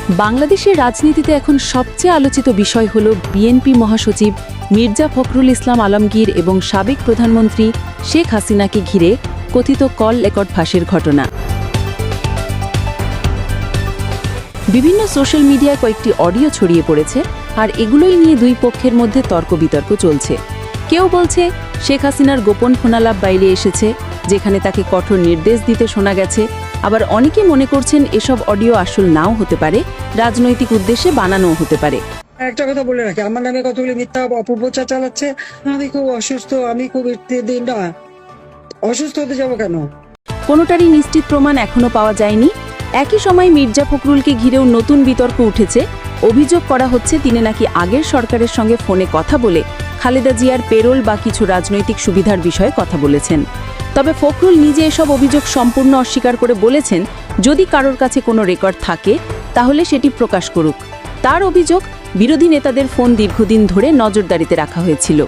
বাংলাদেশের রাজনীতিতে এখন সবচেয়ে আলোচিত বিষয় হল বিএনপি মহাসচিব মির্জা ফখরুল ইসলাম আলমগীর এবং সাবেক প্রধানমন্ত্রী শেখ হাসিনাকে ঘিরে কথিত কল রেকর্ড ফাঁসের ঘটনা। বিভিন্ন সোশ্যাল মিডিয়ায় কয়েকটি অডিও ছড়িয়ে পড়েছে, আর এগুলোই নিয়ে দুই পক্ষের মধ্যে তর্ক বিতর্ক চলছে। কেউ বলছে শেখ হাসিনার গোপন ফোনালাপ বাইরে এসেছে, যেখানে তাকে কঠোর নির্দেশ দিতে শোনা গেছে। আবার অনেকে মনে করছেন এসব অডিও আসল নাও হতে পারে, রাজনৈতিক উদ্দেশ্যে বানানোও হতে পারে। একটা কথা বলে রাখি, আমার নামে কতগুলি মিথ্যা অপপ্রচার চালাচ্ছে। আমি খুব অসুস্থ, আমি খুব দিন না অসুস্থ হতে যাবো কেন? কোনোটারই নিশ্চিত প্রমাণ এখনো পাওয়া যায়নি। একই সময় মির্জা ফখরুলকে ঘিরেও নতুন বিতর্ক উঠেছে। অভিযোগ করা হচ্ছে তিনি নাকি আগের সরকারের সঙ্গে ফোনে কথা বলে খালেদা জিয়ার পেরোল বা কিছু রাজনৈতিক সুবিধার বিষয়ে কথা বলেছেন। তবে ফখরুল নিজে এসব অভিযোগ সম্পূর্ণ অস্বীকার করে বলেছেন, যদি কারোর কাছে কোনো রেকর্ড থাকে তাহলে সেটি প্রকাশ করুক। তার অভিযোগ, বিরোধী নেতাদের ফোন দীর্ঘদিন ধরে নজরদারিতে রাখা হয়েছিল।